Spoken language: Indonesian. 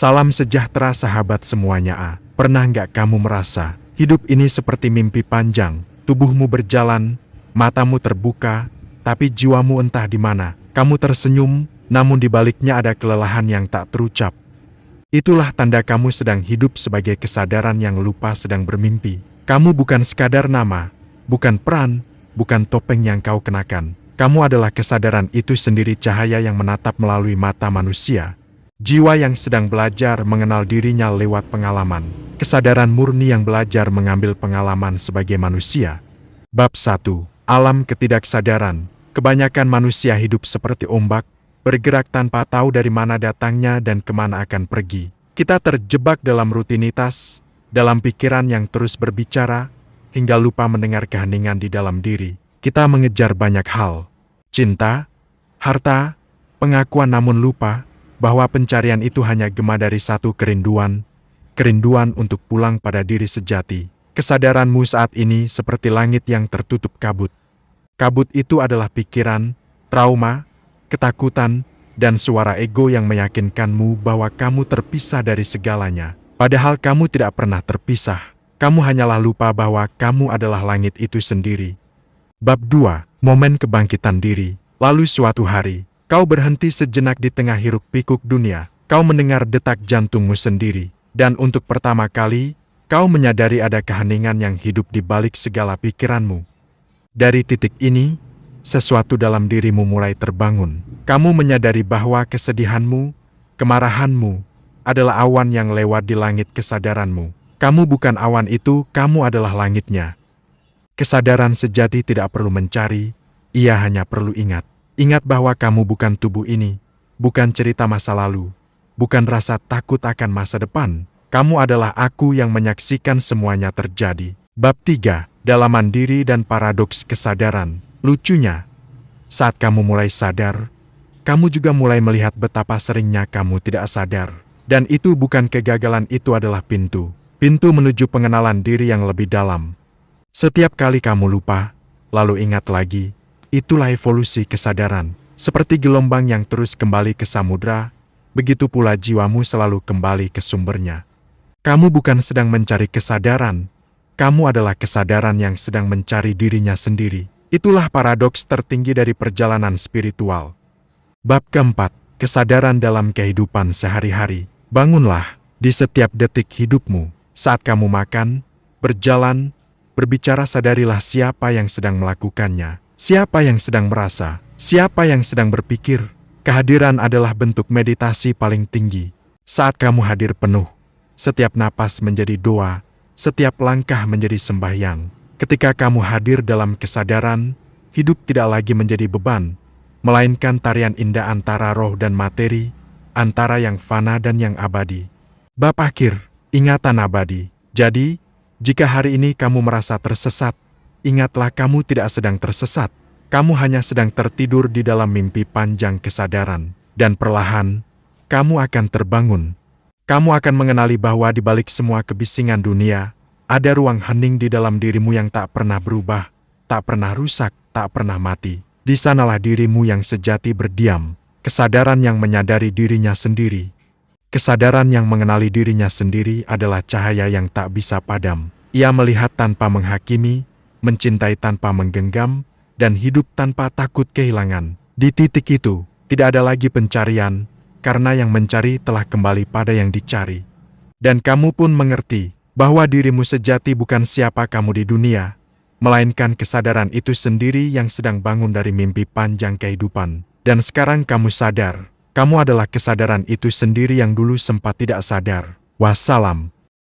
Salam sejahtera sahabat semuanya. Pernah nggak kamu merasa hidup ini seperti mimpi panjang? Tubuhmu berjalan, matamu terbuka, tapi jiwamu entah di mana. Kamu tersenyum, namun di baliknya ada kelelahan yang tak terucap. Itulah tanda kamu sedang hidup sebagai kesadaran yang lupa sedang bermimpi. Kamu bukan sekadar nama, bukan peran, bukan topeng yang kau kenakan. Kamu adalah kesadaran itu sendiri, cahaya yang menatap melalui mata manusia. Jiwa yang sedang belajar mengenal dirinya lewat pengalaman. Kesadaran murni yang belajar mengambil pengalaman sebagai manusia. Bab 1. Alam ketidaksadaran. Kebanyakan manusia hidup seperti ombak, bergerak tanpa tahu dari mana datangnya dan kemana akan pergi. Kita terjebak dalam rutinitas, dalam pikiran yang terus berbicara, hingga lupa mendengar keheningan di dalam diri. Kita mengejar banyak hal. Cinta, harta, pengakuan, namun lupa bahwa pencarian itu hanya gema dari satu kerinduan untuk pulang pada diri sejati. Kesadaranmu saat ini seperti langit yang tertutup kabut. Kabut itu adalah pikiran, trauma, ketakutan, dan suara ego yang meyakinkanmu bahwa kamu terpisah dari segalanya. Padahal kamu tidak pernah terpisah. Kamu hanyalah lupa bahwa kamu adalah langit itu sendiri. Bab 2. Momen kebangkitan diri. Lalu suatu hari, kau berhenti sejenak di tengah hiruk-pikuk dunia. Kau mendengar detak jantungmu sendiri. Dan untuk pertama kali, kau menyadari ada keheningan yang hidup di balik segala pikiranmu. Dari titik ini, sesuatu dalam dirimu mulai terbangun. Kamu menyadari bahwa kesedihanmu, kemarahanmu, adalah awan yang lewat di langit kesadaranmu. Kamu bukan awan itu, kamu adalah langitnya. Kesadaran sejati tidak perlu mencari, ia hanya perlu ingat. Ingat bahwa kamu bukan tubuh ini, bukan cerita masa lalu, bukan rasa takut akan masa depan. Kamu adalah aku yang menyaksikan semuanya terjadi. Bab 3. Dalaman diri dan paradoks kesadaran. Lucunya, saat kamu mulai sadar, kamu juga mulai melihat betapa seringnya kamu tidak sadar. Dan itu bukan kegagalan, itu adalah pintu. Pintu menuju pengenalan diri yang lebih dalam. Setiap kali kamu lupa, lalu ingat lagi, itulah evolusi kesadaran. Seperti gelombang yang terus kembali ke samudra, begitu pula jiwamu selalu kembali ke sumbernya. Kamu bukan sedang mencari kesadaran, kamu adalah kesadaran yang sedang mencari dirinya sendiri. Itulah paradoks tertinggi dari perjalanan spiritual. Bab keempat. Kesadaran dalam kehidupan sehari-hari. Bangunlah di setiap detik hidupmu. Saat kamu makan, berjalan, berbicara, sadarilah siapa yang sedang melakukannya. Siapa yang sedang merasa, siapa yang sedang berpikir. Kehadiran adalah bentuk meditasi paling tinggi. Saat kamu hadir penuh, setiap napas menjadi doa, setiap langkah menjadi sembahyang. Ketika kamu hadir dalam kesadaran, hidup tidak lagi menjadi beban, melainkan tarian indah antara roh dan materi, antara yang fana dan yang abadi. Bab akhir, ingatan abadi. Jadi, jika hari ini kamu merasa tersesat, ingatlah kamu tidak sedang tersesat. Kamu hanya sedang tertidur di dalam mimpi panjang kesadaran. Dan perlahan, kamu akan terbangun. Kamu akan mengenali bahwa di balik semua kebisingan dunia, ada ruang hening di dalam dirimu yang tak pernah berubah, tak pernah rusak, tak pernah mati. Di sanalah dirimu yang sejati berdiam. Kesadaran yang menyadari dirinya sendiri. Kesadaran yang mengenali dirinya sendiri adalah cahaya yang tak bisa padam. Ia melihat tanpa menghakimi, mencintai tanpa menggenggam, dan hidup tanpa takut kehilangan. Di titik itu, tidak ada lagi pencarian, karena yang mencari telah kembali pada yang dicari. Dan kamu pun mengerti bahwa dirimu sejati bukan siapa kamu di dunia, melainkan kesadaran itu sendiri yang sedang bangun dari mimpi panjang kehidupan. Dan sekarang kamu sadar, kamu adalah kesadaran itu sendiri yang dulu sempat tidak sadar. Wassalam.